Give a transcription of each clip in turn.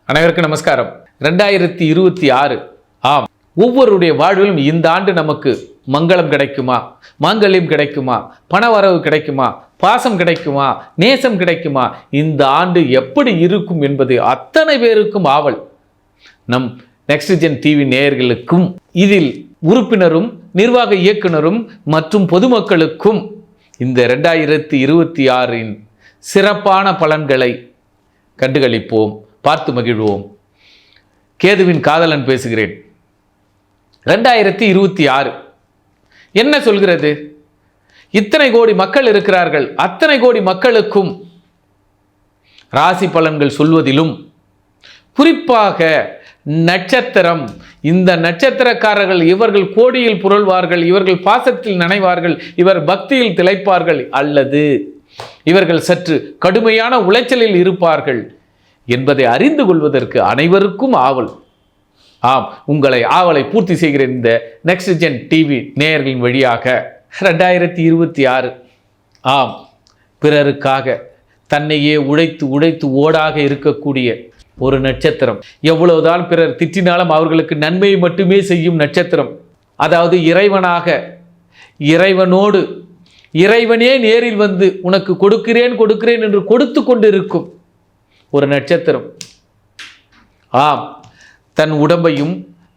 அனைவருக்கும் நமஸ்காரம். 2026 ஆம், ஒவ்வொருடைய வாழ்விலும் இந்த ஆண்டு நமக்கு மங்களம் கிடைக்குமா, மாங்கல்யம் கிடைக்குமா, பணவரவு கிடைக்குமா, பாசம் கிடைக்குமா, நேசம் கிடைக்குமா, இந்த ஆண்டு எப்படி இருக்கும் என்பது அத்தனை பேருக்கும் ஆவல். நம் நெக்ஸ்ட் ஜென் டிவி நேயர்களுக்கும் இதில் உறுப்பினரும் நிர்வாக இயக்குனரும் மற்றும் பொதுமக்களுக்கும் இந்த 2026 சிறப்பான பலன்களை கண்டுகளிப்போம், பார்த்து மகிழ்வோம். கேதுவின் காதலன் பேசுகிறேன். 2026 என்ன சொல்கிறது? இத்தனை கோடி மக்கள் இருக்கிறார்கள். அத்தனை கோடி மக்களுக்கும் ராசி பலன்கள் சொல்வதிலும் குறிப்பாக நட்சத்திரம், இந்த நட்சத்திரக்காரர்கள் இவர்கள் கோடியில் புரள்வார்கள், இவர்கள் பாசத்தில் நனைவார்கள், இவர் பக்தியில் திளைப்பார்கள், அல்லது இவர்கள் சற்று கடுமையான உளைச்சலில் இருப்பார்கள் என்பதை அறிந்து கொள்வதற்கு அனைவருக்கும் ஆவல். ஆம், உங்களை ஆவலை பூர்த்தி செய்கிற இந்த நெக்ஸ்ட் ஜென் டிவி நேயர்களின் வழியாக 2026 ஆம், பிறருக்காக தன்னையே உழைத்து உழைத்து ஓடாக இருக்கக்கூடிய ஒரு நட்சத்திரம். எவ்வளவுதான் பிறர் திட்டினாலும் அவர்களுக்கு நன்மையை மட்டுமே செய்யும் நட்சத்திரம். அதாவது இறைவனோடு இறைவனே நேரில் வந்து உனக்கு கொடுக்கிறேன் கொடுக்கிறேன் என்று கொடுத்து கொண்டு இருக்கும் ஒரு நட்சத்திரம். ஆம், தன் உடம்பையும்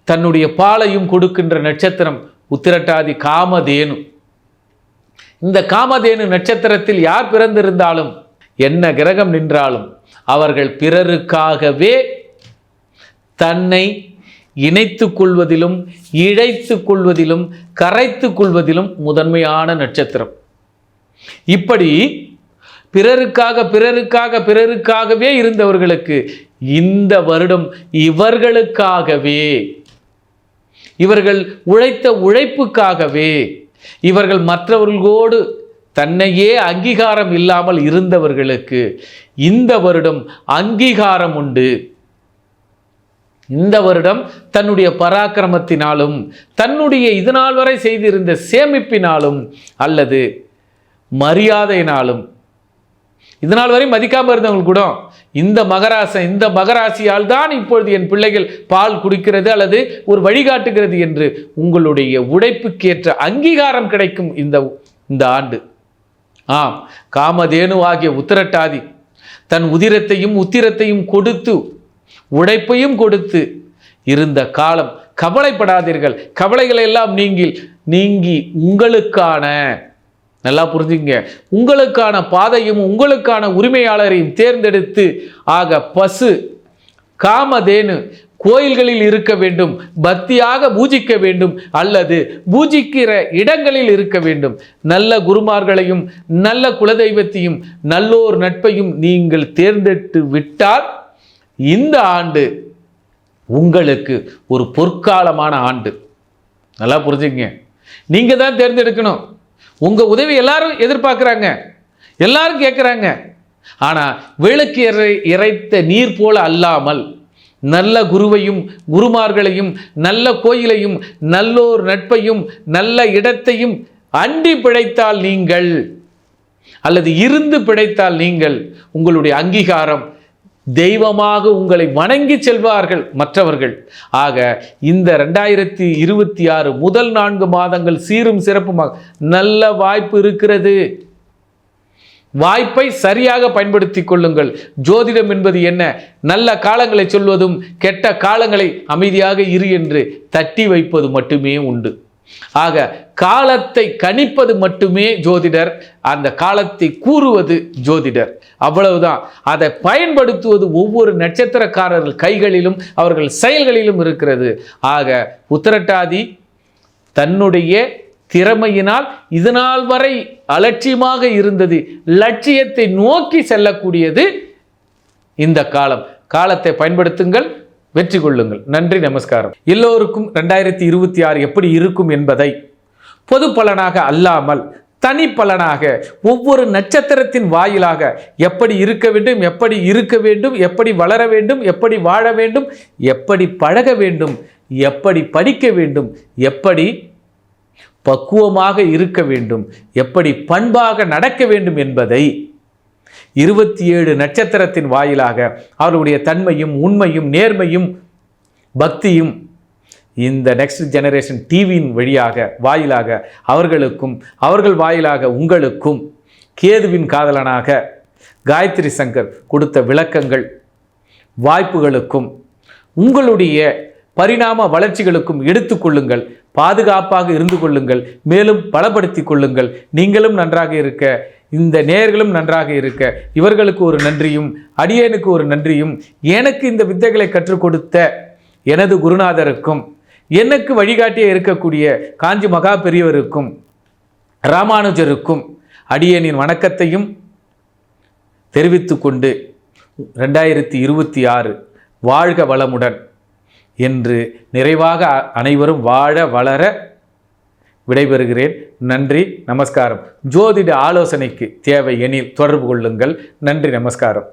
தன்னுடைய பாலையும் கொடுக்கின்ற நட்சத்திரம் உத்திரட்டாதி காமதேனு. இந்த காமதேனு நட்சத்திரத்தில் யார் பிறந்திருந்தாலும், என்ன கிரகம் நின்றாலும், அவர்கள் பிறருக்காகவே தன்னை இணைத்து கொள்வதிலும் இழைத்து கொள்வதிலும் கரைத்து கொள்வதிலும் முதன்மையான நட்சத்திரம். இப்படி பிறருக்காகவே இருந்தவர்களுக்கு இந்த வருடம் இவர்களுக்காகவே, இவர்கள் உழைத்த உழைப்புக்காகவே, இவர்கள் மற்றவர்களோடு தன்னையே அங்கீகாரம் இல்லாமல் இருந்தவர்களுக்கு இந்த வருடம் அங்கீகாரம் உண்டு. இந்த வருடம் தன்னுடைய பராக்கிரமத்தினாலும் தன்னுடைய இதனால் வரை செய்திருந்த சேமிப்பினாலும் அல்லது மரியாதையினாலும், இதனால் வரை மதிக்காமல் இருந்தவங்க கூட இந்த மகராசியால் தான் இப்பொழுது என் பிள்ளைகள் பால் குடிக்கிறது அல்லது ஒரு வழிகாட்டுகிறது என்று உங்களுடைய உழைப்புக்கேற்ற அங்கீகாரம் கிடைக்கும் இந்த ஆண்டு. ஆம், காமதேனு ஆகிய உத்திரட்டாதி தன் உத்திரத்தையும் கொடுத்து உழைப்பையும் கொடுத்து இருந்த காலம். கவலைப்படாதீர்கள். கவலைகளை எல்லாம் நீங்கி உங்களுக்கான, நல்லா புரிஞ்சுங்க, உங்களுக்கான பாதையும் உங்களுக்கான உரிமையாளரையும் தேர்ந்தெடுத்து, ஆக பசு காமதேனு கோயில்களில் இருக்க வேண்டும், பக்தியாக பூஜிக்க வேண்டும், அல்லது பூஜிக்கிற இடங்களில் இருக்க வேண்டும். நல்ல குருமார்களையும் நல்ல குலதெய்வத்தையும் நல்லோர் நட்பையும் நீங்கள் தேர்ந்தெடுத்து விட்டால் இந்த ஆண்டு உங்களுக்கு ஒரு பொற்காலமான ஆண்டு. நல்லா புரிஞ்சுங்க. நீங்க தான் தேர்ந்தெடுக்கணும். உங்க உதவி எல்லாரும் எதிர்பார்க்குறாங்க, எல்லாரும் கேட்குறாங்க. ஆனால் விளக்கு இறைத்த நீர் போல அல்லாமல் நல்ல குருவையும் குருமார்களையும் நல்ல கோயிலையும் நல்லோர் நட்பையும் நல்ல இடத்தையும் அண்டி பிழைத்தால் நீங்கள், அல்லது இருந்து பிழைத்தால் நீங்கள், உங்களுடைய அங்கீகாரம் தெய்வமாக உங்களை வணங்கி செல்வார்கள் மற்றவர்கள். ஆக இந்த 2026 முதல் 4 மாதங்கள் சீரும் சிறப்புமாக நல்ல வாய்ப்பு இருக்கிறது. வாய்ப்பை சரியாக பயன்படுத்தி கொள்ளுங்கள். ஜோதிடம் என்பது என்ன? நல்ல காலங்களை சொல்வதும் கெட்ட காலங்களை அமைதியாக இரு என்று தட்டி வைப்பது மட்டுமே உண்டு. ஆக காலத்தை கணிப்பது மட்டுமே ஜோதிடர், அந்த காலத்தை கூறுவது ஜோதிடர், அவ்வளவுதான். அதை பயன்படுத்துவது ஒவ்வொரு நட்சத்திரக்காரர்கள் கைகளிலும் அவர்கள் செயல்களிலும் இருக்கிறது. ஆக உத்திரட்டாதி தன்னுடைய திறமையினால் இதனால் வரை அலட்சியமாக இருந்தது லட்சியத்தை நோக்கி செல்லக்கூடியது இந்த காலம். காலத்தை பயன்படுத்துங்கள், வெற்றி கொள்ளுங்கள். நன்றி, நமஸ்காரம். எல்லோருக்கும் 2026 எப்படி இருக்கும் என்பதை பொது பலனாக அல்லாமல் தனி பலனாக ஒவ்வொரு நட்சத்திரத்தின் வாயிலாக எப்படி இருக்க வேண்டும், எப்படி இருக்க வேண்டும், எப்படி வளர வேண்டும், எப்படி வாழ வேண்டும், எப்படி பழக வேண்டும், எப்படி படிக்க வேண்டும், எப்படி பக்குவமாக இருக்க வேண்டும், எப்படி பண்பாக நடக்க வேண்டும் என்பதை 27 நட்சத்திரத்தின் வாயிலாக அவர்களுடைய தன்மையும் உண்மையும் நேர்மையும் பக்தியும் இந்த நெக்ஸ்ட் ஜெனரேஷன் டிவியின் வாயிலாக அவர்களுக்கும் அவர்கள் வாயிலாக உங்களுக்கும் கேதுவின் காதலனாக காயத்ரி சங்கர் கொடுத்த விளக்கங்கள் வாய்ப்புகளுக்கும் உங்களுடைய பரிணாம வளர்ச்சிகளுக்கும் எடுத்துக்கொள்ளுங்கள். பாதுகாப்பாக இருந்து கொள்ளுங்கள். மேலும் பலப்படுத்தி கொள்ளுங்கள். நீங்களும் நன்றாக இருக்க, இந்த நேயர்களும் நன்றாக இருக்க, இவர்களுக்கு ஒரு நன்றியும் அடியேனுக்கு ஒரு நன்றியும், எனக்கு இந்த வித்தைகளை கற்றுக் கொடுத்த எனது குருநாதருக்கும், எனக்கு வழிகாட்டியே இருக்கக்கூடிய காஞ்சி மகா பெரியவருக்கும் ராமானுஜருக்கும் அடியேனின் வணக்கத்தையும் தெரிவித்து கொண்டு 2026 வாழ்க வளமுடன் என்று நிறைவாக அனைவரும் வாழ வளர விடைபெறுகிறேன். நன்றி, நமஸ்காரம். ஜோதிட ஆலோசனைக்கு தேவை எனில் தொடர்பு கொள்ளுங்கள். நன்றி, நமஸ்காரம்.